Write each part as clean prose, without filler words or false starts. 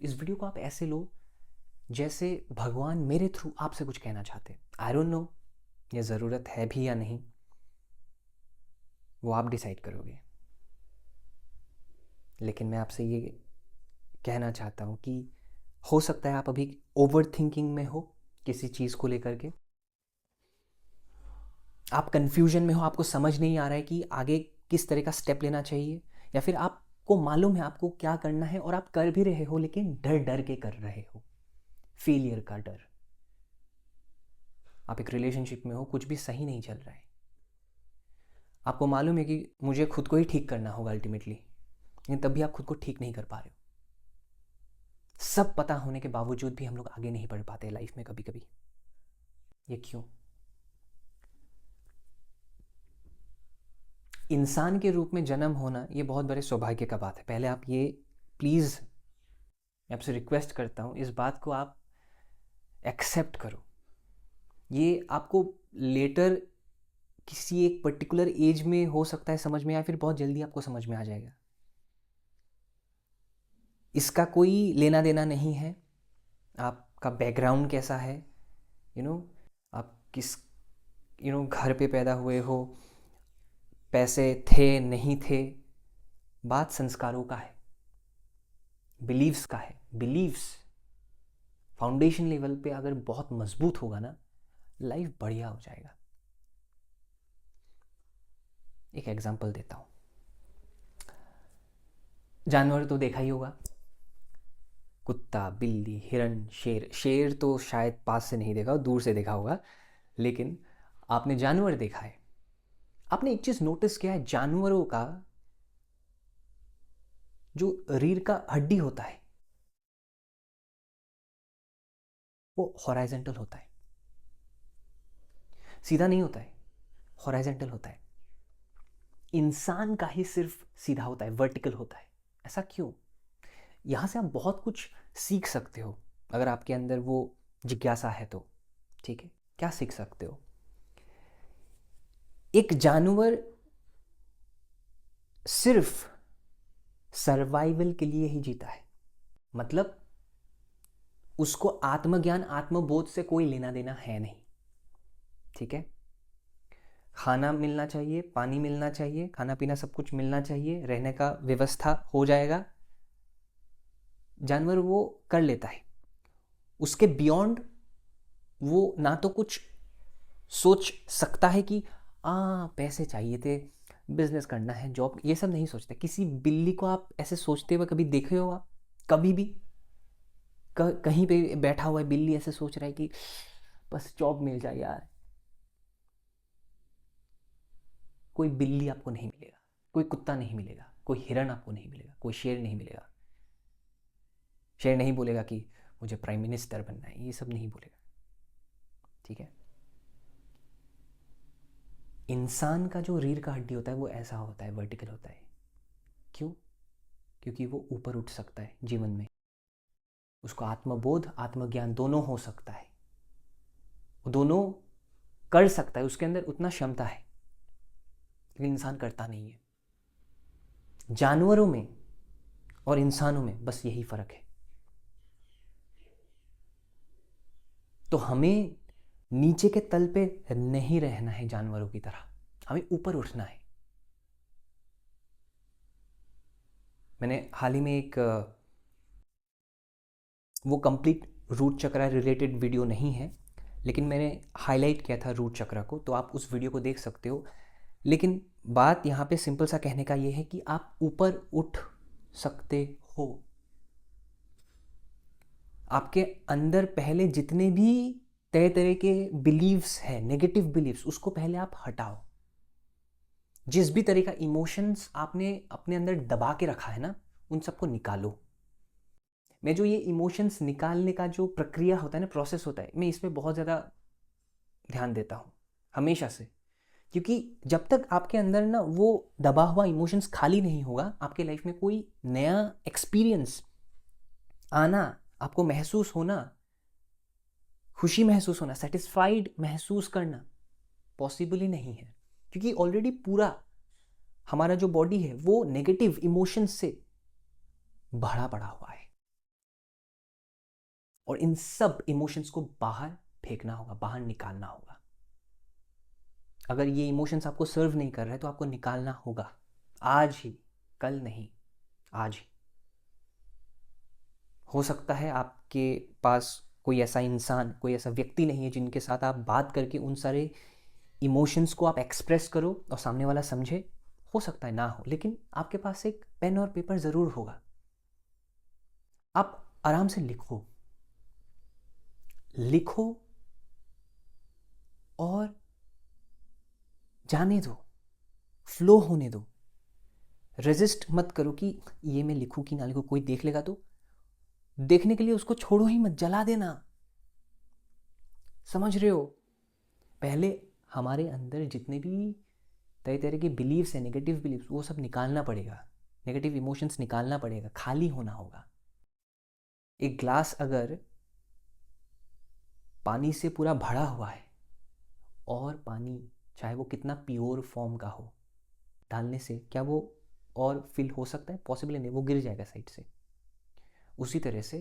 इस वीडियो को आप ऐसे लो जैसे भगवान मेरे थ्रू आपसे कुछ कहना चाहते हैं। आई डोंट नो ये ज़रूरत है भी या नहीं, वो आप डिसाइड करोगे। लेकिन मैं आपसे ये कहना चाहता हूँ कि हो सकता है आप अभी ओवर थिंकिंग में हो किसी चीज़ को लेकर के, आप कंफ्यूजन में हो, आपको समझ नहीं आ रहा है कि आगे किस तरह का स्टेप लेना चाहिए, या फिर आपको मालूम है आपको क्या करना है और आप कर भी रहे हो लेकिन डर डर के कर रहे हो, फेलियर का डर। आप एक रिलेशनशिप में हो, कुछ भी सही नहीं चल रहा है, आपको मालूम है कि मुझे खुद को ही ठीक करना होगा अल्टीमेटली, लेकिन तब भी आप खुद को ठीक नहीं कर पा रहे हो। सब पता होने के बावजूद भी हम लोग आगे नहीं बढ़ पाते लाइफ में कभी कभी। ये क्यों? इंसान के रूप में जन्म होना ये बहुत बड़े सौभाग्य का बात है। पहले आप ये प्लीज़, मैं आपसे रिक्वेस्ट करता हूँ, इस बात को आप एक्सेप्ट करो। ये आपको लेटर किसी एक पर्टिकुलर एज में हो सकता है समझ में, या फिर बहुत जल्दी आपको समझ में आ जाएगा। इसका कोई लेना देना नहीं है आपका बैकग्राउंड कैसा है, आप किस घर पे पैदा हुए हो, पैसे थे नहीं थे। बात संस्कारों का है, बिलीव्स का है। बिलीव्स फाउंडेशन लेवल पे अगर बहुत मजबूत होगा ना, लाइफ बढ़िया हो जाएगा। एक एग्जांपल देता हूँ। जानवर तो देखा ही होगा, कुत्ता, बिल्ली, हिरन, शेर। शेर तो शायद पास से नहीं देखा, दूर से देखा होगा, लेकिन आपने जानवर देखा है। आपने एक चीज नोटिस किया है, जानवरों का जो रीढ़ का हड्डी होता है वो हॉराइजेंटल होता है, सीधा नहीं होता है, हॉराइजेंटल होता है। इंसान का ही सिर्फ सीधा होता है, वर्टिकल होता है। ऐसा क्यों? यहां से आप बहुत कुछ सीख सकते हो अगर आपके अंदर वो जिज्ञासा है तो। ठीक है, क्या सीख सकते हो? एक जानवर सिर्फ सर्वाइवल के लिए ही जीता है, मतलब उसको आत्मज्ञान, आत्मबोध से कोई लेना देना है नहीं। ठीक है, खाना मिलना चाहिए, पानी मिलना चाहिए, खाना पीना सब कुछ मिलना चाहिए, रहने का व्यवस्था हो जाएगा, जानवर वो कर लेता है। उसके बियॉन्ड वो ना तो कुछ सोच सकता है कि पैसे चाहिए थे, बिजनेस करना है, जॉब, ये सब नहीं सोचते। किसी बिल्ली को आप ऐसे सोचते हुए कभी देखे हो आप? कभी भी कहीं पे बैठा हुआ है बिल्ली ऐसे सोच रहा है कि बस जॉब मिल जाए यार? कोई बिल्ली आपको नहीं मिलेगा, कोई कुत्ता नहीं मिलेगा, कोई हिरन आपको नहीं मिलेगा, कोई शेर नहीं मिलेगा। शेर नहीं बोलेगा कि मुझे प्राइम मिनिस्टर बनना है, ये सब नहीं बोलेगा। ठीक है, इंसान का जो रीढ़ का हड्डी होता है वो ऐसा होता है, वर्टिकल होता है। क्यों? क्योंकि वो ऊपर उठ सकता है जीवन में, उसको आत्मबोध, आत्मज्ञान दोनों हो सकता है, वो दोनों कर सकता है, उसके अंदर उतना क्षमता है, लेकिन इंसान करता नहीं है। जानवरों में और इंसानों में बस यही फर्क है। तो हमें नीचे के तल पे नहीं रहना है जानवरों की तरह, हमें ऊपर उठना है। मैंने हाल ही में एक वो कंप्लीट रूट चक्र रिलेटेड वीडियो नहीं है, लेकिन मैंने हाईलाइट किया था रूट चक्र को, तो आप उस वीडियो को देख सकते हो। लेकिन बात यहाँ पे सिंपल सा कहने का ये है कि आप ऊपर उठ सकते हो। आपके अंदर पहले जितने भी तरह तरह के बिलीव्स हैं, नेगेटिव बिलीव्स, उसको पहले आप हटाओ। जिस भी तरह का इमोशंस आपने अपने अंदर दबा के रखा है ना, उन सबको निकालो। मैं जो ये इमोशंस निकालने का जो प्रक्रिया होता है ना, प्रोसेस होता है, मैं इसमें बहुत ज़्यादा ध्यान देता हूँ हमेशा से। क्योंकि जब तक आपके अंदर ना वो दबा हुआ इमोशंस खाली नहीं होगा, आपके लाइफ में कोई नया एक्सपीरियंस आना, आपको महसूस होना, खुशी महसूस होना, सेटिस्फाइड महसूस करना पॉसिबल ही नहीं है। क्योंकि ऑलरेडी पूरा हमारा जो बॉडी है वो नेगेटिव इमोशंस से भरा पड़ा हुआ है। और इन सब इमोशंस को बाहर फेंकना होगा, बाहर निकालना होगा। अगर ये इमोशंस आपको सर्व नहीं कर रहे तो आपको निकालना होगा, आज ही, कल नहीं, आज ही। हो सकता है आपके पास कोई ऐसा इंसान, कोई ऐसा व्यक्ति नहीं है जिनके साथ आप बात करके उन सारे इमोशंस को आप एक्सप्रेस करो और सामने वाला समझे। हो सकता है ना हो, लेकिन आपके पास एक पेन और पेपर ज़रूर होगा। आप आराम से लिखो, लिखो और जाने दो, फ्लो होने दो। रेजिस्ट मत करो कि ये मैं लिखूं कि ना लिखूं, कोई देख लेगा तो। देखने के लिए उसको छोड़ो ही मत, जला देना। समझ रहे हो? पहले हमारे अंदर जितने भी तरह तरह के बिलीव्स हैं, नेगेटिव बिलीव्स, वो सब निकालना पड़ेगा। नेगेटिव इमोशंस निकालना पड़ेगा, खाली होना होगा। एक ग्लास अगर पानी से पूरा भरा हुआ है और पानी चाहे वो कितना प्योर फॉर्म का हो, डालने से क्या वो और फिल हो सकता है? पॉसिबल नहीं, वो गिर जाएगा साइड से। उसी तरह से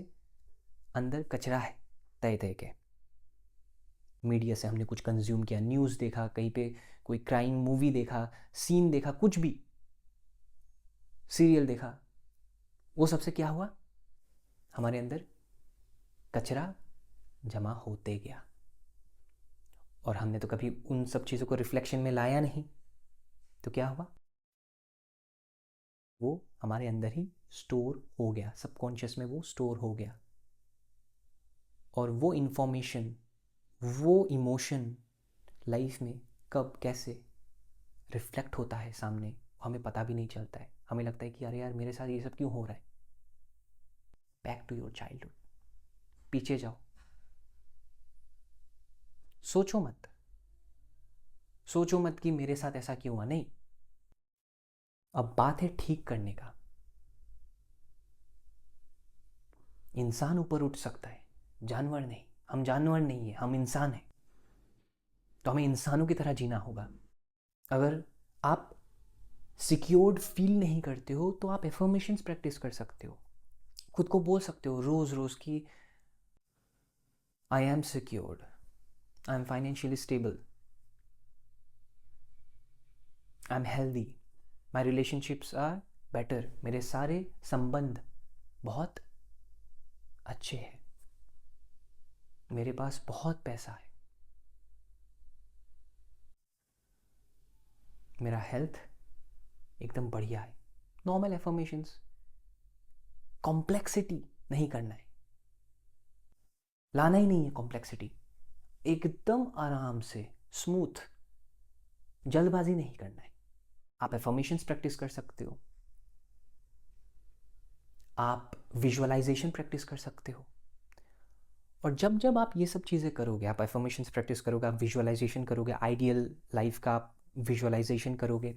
अंदर कचरा है तय तय के। मीडिया से हमने कुछ कंज्यूम किया, न्यूज़ देखा, कहीं पे कोई क्राइम मूवी देखा, सीन देखा, कुछ भी, सीरियल देखा, वो सबसे क्या हुआ? हमारे अंदर कचरा जमा होते गया और हमने तो कभी उन सब चीज़ों को रिफ्लेक्शन में लाया नहीं। तो क्या हुआ? वो हमारे अंदर ही स्टोर हो गया, सबकॉन्शियस में वो स्टोर हो गया। और वो इंफॉर्मेशन, वो इमोशन लाइफ में कब कैसे रिफ्लेक्ट होता है सामने, हमें पता भी नहीं चलता है। हमें लगता है कि अरे यार मेरे साथ ये सब क्यों हो रहा है। बैक टू योर चाइल्डहुड, पीछे जाओ, सोचो मत, सोचो मत कि मेरे साथ ऐसा क्यों हुआ। नहीं, अब बात है ठीक करने का। इंसान ऊपर उठ सकता है, जानवर नहीं। हम जानवर नहीं है, हम इंसान हैं। तो हमें इंसानों की तरह जीना होगा। अगर आप सिक्योर्ड फील नहीं करते हो तो आप एफर्मेशंस प्रैक्टिस कर सकते हो, खुद को बोल सकते हो रोज रोज कि I am secured, I am financially stable, I am healthy, my relationships are better, मेरे सारे संबंध बहुत अच्छे हैं, मेरे पास बहुत पैसा है, मेरा हेल्थ एकदम बढ़िया है। नॉर्मल एफर्मेशंस, कॉम्प्लेक्सिटी नहीं करना है, लाना ही नहीं है कॉम्प्लेक्सिटी। एकदम आराम से, स्मूथ, जल्दबाजी नहीं करना है। आप एफर्मेशंस प्रैक्टिस कर सकते हो, आप विजुअलाइजेशन प्रैक्टिस कर सकते हो। और जब जब आप ये सब चीज़ें करोगे, आप एफर्मेशंस प्रैक्टिस करोगे, आप विजुअलाइजेशन करोगे, आइडियल लाइफ का आप विजुअलाइजेशन करोगे,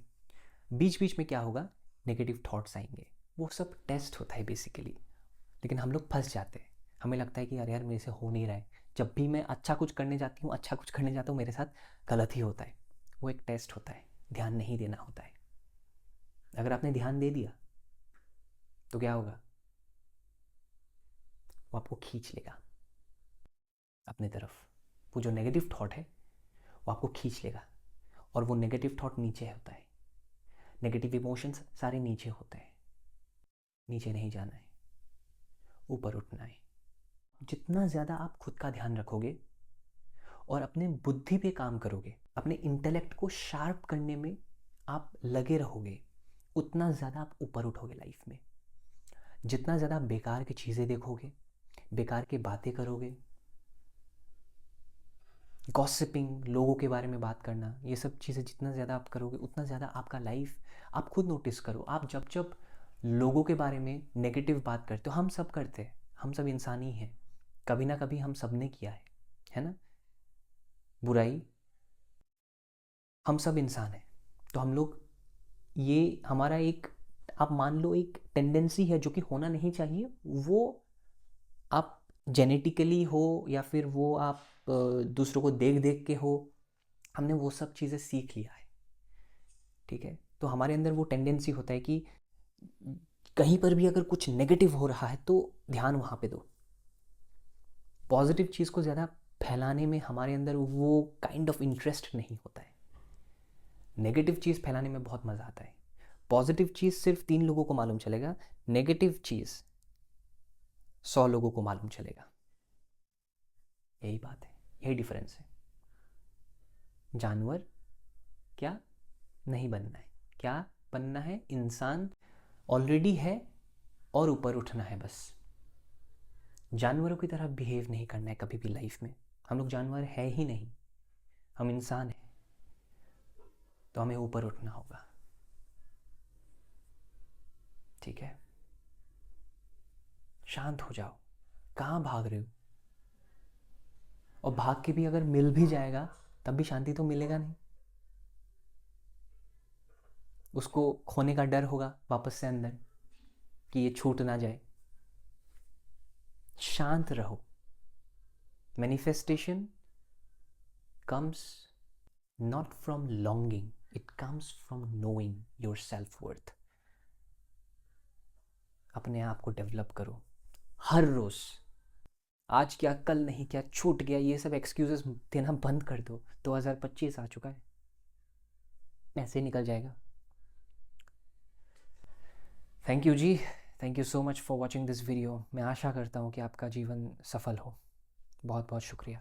बीच बीच में क्या होगा? नेगेटिव थॉट्स आएंगे। वो सब टेस्ट होता है बेसिकली, लेकिन हम लोग फंस जाते हैं। हमें लगता है कि यार यार मेरे से हो नहीं रहा है। जब भी मैं अच्छा कुछ करने जाती हूँ, अच्छा कुछ करने जाता हूँ, मेरे साथ गलत ही होता है। वो एक टेस्ट होता है, ध्यान नहीं देना होता है। अगर आपने ध्यान दे दिया तो क्या होगा? वो आपको खींच लेगा अपने तरफ। वो जो नेगेटिव थॉट है वो आपको खींच लेगा, और वो नेगेटिव थॉट नीचे होता है। नेगेटिव इमोशंस सारे नीचे होते हैं। नीचे नहीं जाना है, ऊपर उठना है। जितना ज़्यादा आप खुद का ध्यान रखोगे और अपने बुद्धि पे काम करोगे, अपने इंटेलेक्ट को शार्प करने में आप लगे रहोगे, उतना ज़्यादा आप ऊपर उठोगे लाइफ में। जितना ज़्यादा बेकार की चीज़ें देखोगे, बेकार की बातें करोगे, गॉसिपिंग, लोगों के बारे में बात करना, ये सब चीज़ें जितना ज़्यादा आप करोगे उतना ज़्यादा आपका लाइफ, आप खुद नोटिस करो। आप जब जब लोगों के बारे में नेगेटिव बात करते हो, हम सब करते हैं, हम सब इंसान ही हैं, कभी ना कभी हम सब ने किया है ना? बुराई, हम सब इंसान हैं। तो हम लोग, ये हमारा एक, आप मान लो एक टेंडेंसी है जो कि होना नहीं चाहिए। वो आप जेनेटिकली हो या फिर वो आप दूसरों को देख देख के हो, हमने वो सब चीज़ें सीख लिया है। ठीक है? तो हमारे अंदर वो टेंडेंसी होता है कि कहीं पर भी अगर कुछ नेगेटिव हो रहा है तो ध्यान वहाँ पे दो। पॉजिटिव चीज़ को ज़्यादा फैलाने में हमारे अंदर वो काइंड ऑफ इंटरेस्ट नहीं होता है। नेगेटिव चीज़ फैलाने में बहुत मज़ा आता है। पॉजिटिव चीज़ सिर्फ 3 लोगों को मालूम चलेगा, नेगेटिव चीज़ 100 लोगों को मालूम चलेगा। यही बात है, यही डिफरेंस है। जानवर क्या नहीं बनना है, क्या बनना है? इंसान ऑलरेडी है और ऊपर उठना है बस। जानवरों की तरह बिहेव नहीं करना है कभी भी लाइफ में। हम लोग जानवर है ही नहीं, हम इंसान हैं, तो हमें ऊपर उठना होगा। ठीक है, शांत हो जाओ। कहाँ भाग रहे हो? और भाग के भी अगर मिल भी जाएगा तब भी शांति तो मिलेगा नहीं, उसको खोने का डर होगा वापस से अंदर कि ये छूट ना जाए। शांत रहो। Manifestation comes not from longing, it comes from knowing your self-worth। अपने आप को डेवलप करो हर रोज। आज क्या, कल नहीं, क्या छूट गया, ये सब एक्सक्यूजेस देना बंद कर दो। 2025 आ चुका है, ऐसे निकल जाएगा। Thank you ji, thank you so much for watching this video. मैं आशा करता हूँ कि आपका जीवन सफल हो। बहुत बहुत शुक्रिया।